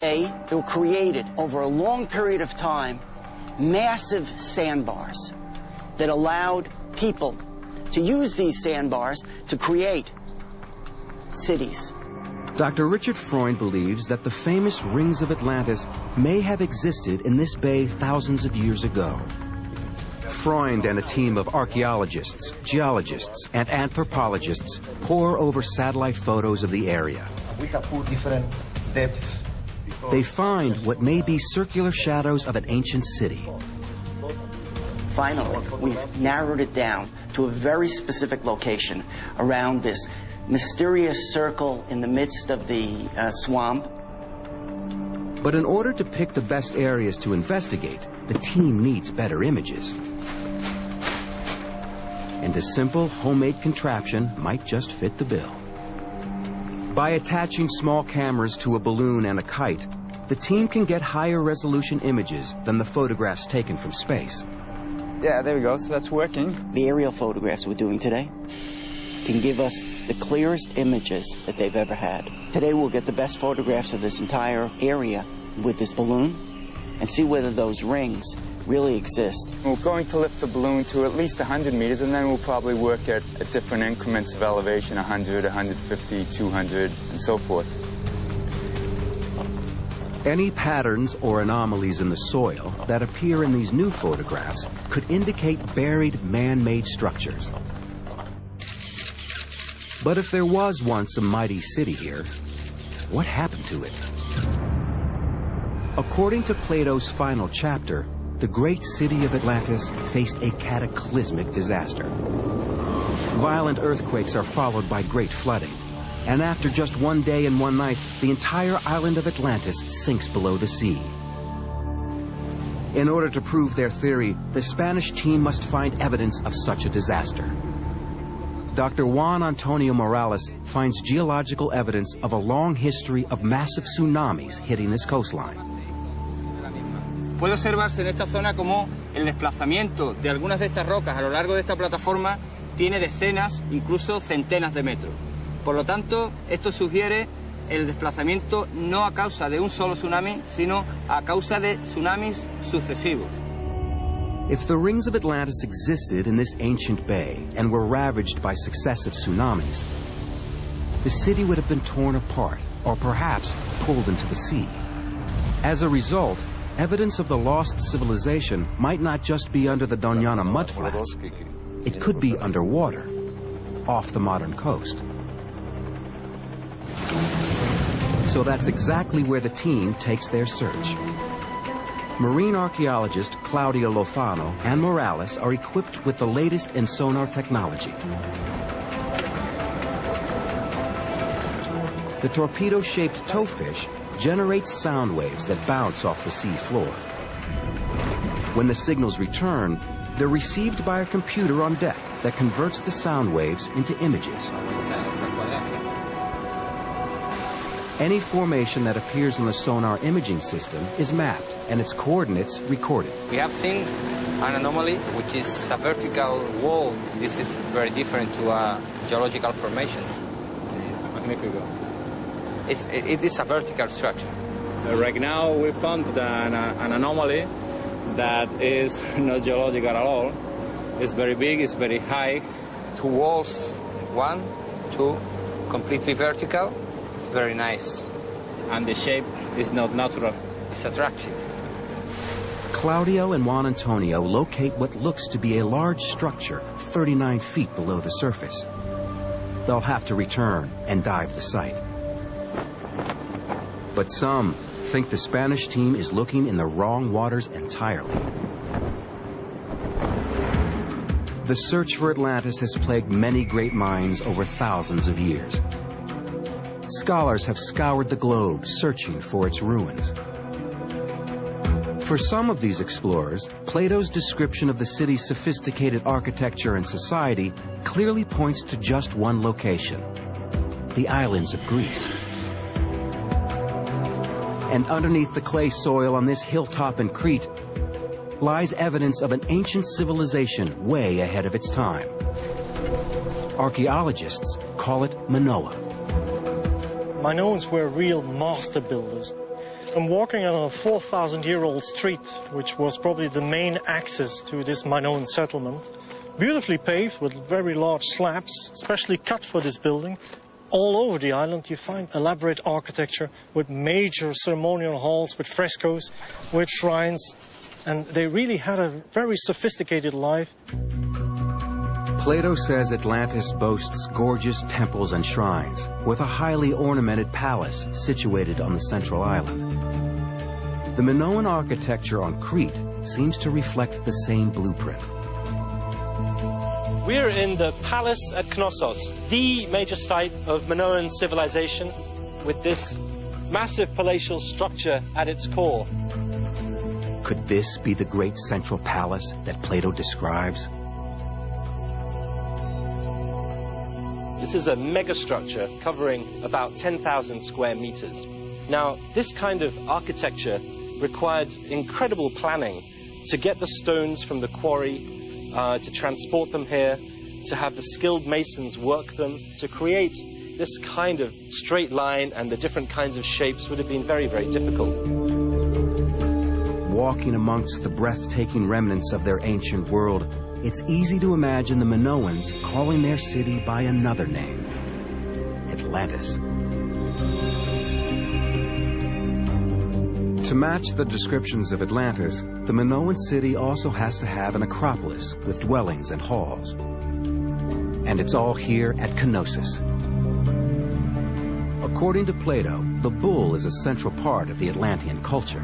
They were created over a long period of time, massive sandbars that allowed people to use these sandbars to create cities. Dr. Richard Freund believes that the famous rings of Atlantis may have existed in this bay thousands of years ago. Freund and a team of archaeologists, geologists, and anthropologists pore over satellite photos of the area. We have put different depths. They find what may be circular shadows of an ancient city. Finally, we've narrowed it down to a very specific location around this mysterious circle in the midst of the swamp. But in order to pick the best areas to investigate, the team needs better images. And a simple homemade contraption might just fit the bill. By attaching small cameras to a balloon and a kite, the team can get higher resolution images than the photographs taken from space. Yeah, there we go, so that's working. The aerial photographs we're doing today can give us the clearest images that they've ever had. Today we'll get the best photographs of this entire area with this balloon and see whether those rings really exist. We're going to lift the balloon to at least 100 meters, and then we'll probably work at different increments of elevation, 100, 150, 200, and so forth. Any patterns or anomalies in the soil that appear in these new photographs could indicate buried man-made structures. But if there was once a mighty city here, what happened to it? According to Plato's final chapter, the great city of Atlantis faced a cataclysmic disaster. Violent earthquakes are followed by great flooding, and after just one day and one night, the entire island of Atlantis sinks below the sea. In order to prove their theory, the Spanish team must find evidence of such a disaster. Dr. Juan Antonio Morales finds geological evidence of a long history of massive tsunamis hitting this coastline. Puede observarse en esta zona como el desplazamiento de algunas de estas rocas a lo largo de esta plataforma tiene decenas, incluso centenas de metros. Por lo tanto, esto sugiere el desplazamiento no a causa de un solo tsunami, sino a causa de tsunamis sucesivos. If the rings of Atlantis existed in this ancient bay and were ravaged by successive tsunamis, the city would have been torn apart or perhaps pulled into the sea. As a result, evidence of the lost civilization might not just be under the Doñana mudflats. It could be underwater, off the modern coast. So that's exactly where the team takes their search. Marine archaeologist Claudio Lozano and Morales are equipped with the latest in sonar technology. The torpedo-shaped towfish generates sound waves that bounce off the sea floor. When the signals return, they're received by a computer on deck that converts the sound waves into images. Any formation that appears in the sonar imaging system is mapped and its coordinates recorded. We have seen an anomaly, which is a vertical wall. This is very different to a geological formation. It is a vertical structure. Right now we found an anomaly that is not geological at all. It's very big, it's very high. Two walls, one, two, completely vertical. It's very nice. And the shape is not natural. It's attractive. Claudio and Juan Antonio locate what looks to be a large structure 39 feet below the surface. They'll have to return and dive the site. But some think the Spanish team is looking in the wrong waters entirely. The search for Atlantis has plagued many great minds over thousands of years. Scholars have scoured the globe searching for its ruins. For some of these explorers, Plato's description of the city's sophisticated architecture and society clearly points to just one location: the islands of Greece. And underneath the clay soil on this hilltop in Crete lies evidence of an ancient civilization way ahead of its time. Archaeologists call it Minoa. Minoans were real master builders. I'm walking on a 4,000-year-old street, which was probably the main access to this Minoan settlement. Beautifully paved with very large slabs, specially cut for this building. All over the island you find elaborate architecture with major ceremonial halls, with frescoes, with shrines, and they really had a very sophisticated life. Plato says Atlantis boasts gorgeous temples and shrines, with a highly ornamented palace situated on the central island. The Minoan architecture on Crete seems to reflect the same blueprint. We're in the palace at Knossos, the major site of Minoan civilization, with this massive palatial structure at its core. Could this be the great central palace that Plato describes? This is a megastructure covering about 10,000 square meters. Now, this kind of architecture required incredible planning to get the stones from the quarry, to transport them here, to have the skilled masons work them, to create this kind of straight line and the different kinds of shapes would have been very, very difficult. Walking amongst the breathtaking remnants of their ancient world, it's easy to imagine the Minoans calling their city by another name, Atlantis. To match the descriptions of Atlantis, the Minoan city also has to have an acropolis with dwellings and halls. And it's all here at Knossos. According to Plato, the bull is a central part of the Atlantean culture.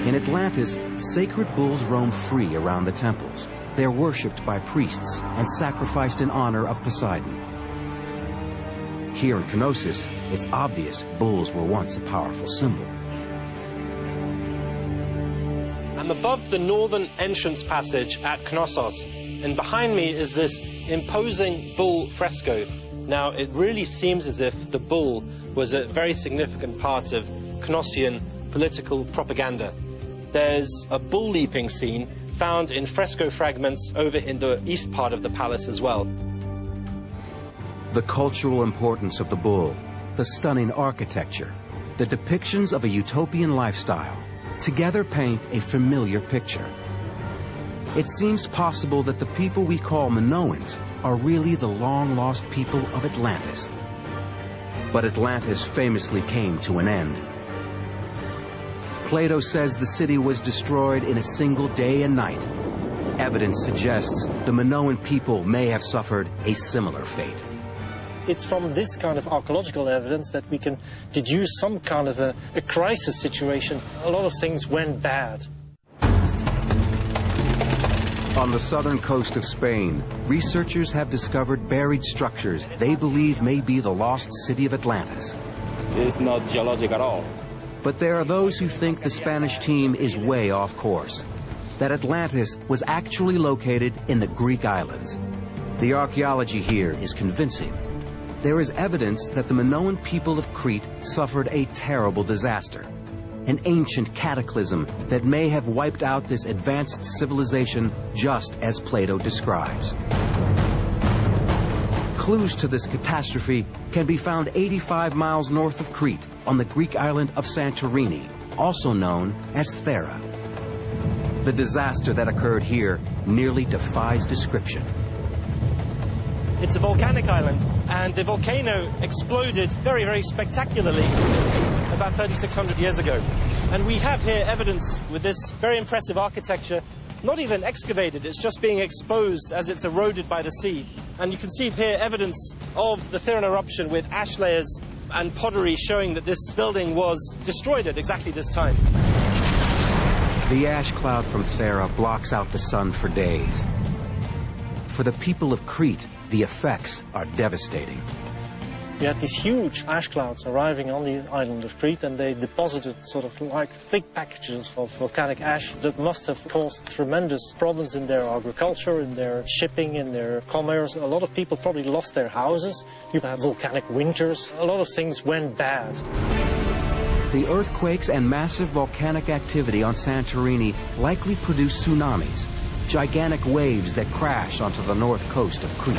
In Atlantis, sacred bulls roam free around the temples. They're worshipped by priests and sacrificed in honor of Poseidon. Here in Knossos, it's obvious bulls were once a powerful symbol. I'm above the northern entrance passage at Knossos, and behind me is this imposing bull fresco. Now, it really seems as if the bull was a very significant part of Knossian political propaganda. There's a bull leaping scene found in fresco fragments over in the east part of the palace as well. The cultural importance of the bull, the stunning architecture, the depictions of a utopian lifestyle, together paint a familiar picture. It seems possible that the people we call Minoans are really the long-lost people of Atlantis. But Atlantis famously came to an end. Plato says the city was destroyed in a single day and night. Evidence suggests the Minoan people may have suffered a similar fate. It's from this kind of archaeological evidence that we can deduce some kind of a crisis situation. A lot of things went bad. On the southern coast of Spain, researchers have discovered buried structures they believe may be the lost city of Atlantis. It's not geologic at all. But there are those who think the Spanish team is way off course, that Atlantis was actually located in the Greek islands. The archaeology here is convincing. There is evidence that the Minoan people of Crete suffered a terrible disaster, an ancient cataclysm that may have wiped out this advanced civilization just as Plato describes. Clues to this catastrophe can be found 85 miles north of Crete on the Greek island of Santorini, also known as Thera. The disaster that occurred here nearly defies description. It's a volcanic island, and the volcano exploded very, very spectacularly about 3,600 years ago. And we have here evidence with this very impressive architecture, not even excavated, it's just being exposed as it's eroded by the sea. And you can see here evidence of the Theran eruption with ash layers and pottery showing that this building was destroyed at exactly this time. The ash cloud from Thera blocks out the sun for days. For the people of Crete, the effects are devastating. You had these huge ash clouds arriving on the island of Crete, and they deposited sort of like thick packages of volcanic ash that must have caused tremendous problems in their agriculture, in their shipping, in their commerce. A lot of people probably lost their houses. You have volcanic winters. A lot of things went bad. The earthquakes and massive volcanic activity on Santorini likely produced tsunamis, gigantic waves that crash onto the north coast of Crete.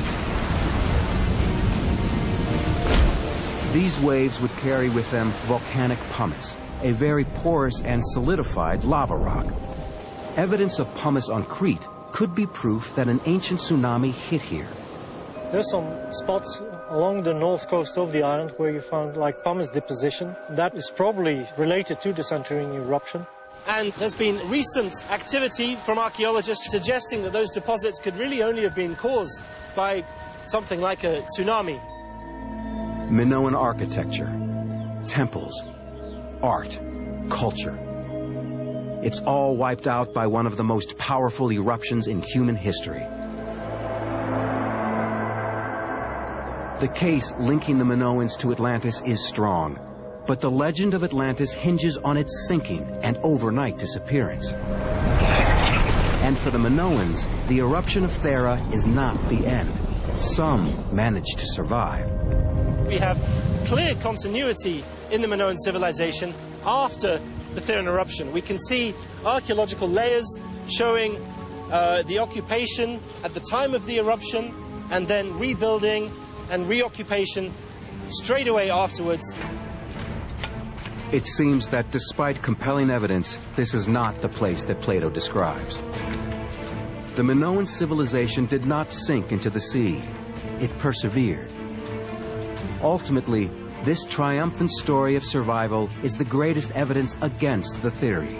These waves would carry with them volcanic pumice, a very porous and solidified lava rock. Evidence of pumice on Crete could be proof that an ancient tsunami hit here. There's some spots along the north coast of the island where you found like pumice deposition. That is probably related to the Santorini eruption. And there's been recent activity from archaeologists suggesting that those deposits could really only have been caused by something like a tsunami. Minoan architecture, temples, art, culture. It's all wiped out by one of the most powerful eruptions in human history. The case linking the Minoans to Atlantis is strong, but the legend of Atlantis hinges on its sinking and overnight disappearance. And for the Minoans, the eruption of Thera is not the end. Some managed to survive. We have clear continuity in the Minoan civilization after the Theran eruption. We can see archaeological layers showing the occupation at the time of the eruption and then rebuilding and reoccupation straight away afterwards. It seems that despite compelling evidence, this is not the place that Plato describes. The Minoan civilization did not sink into the sea. It persevered. Ultimately, this triumphant story of survival is the greatest evidence against the theory.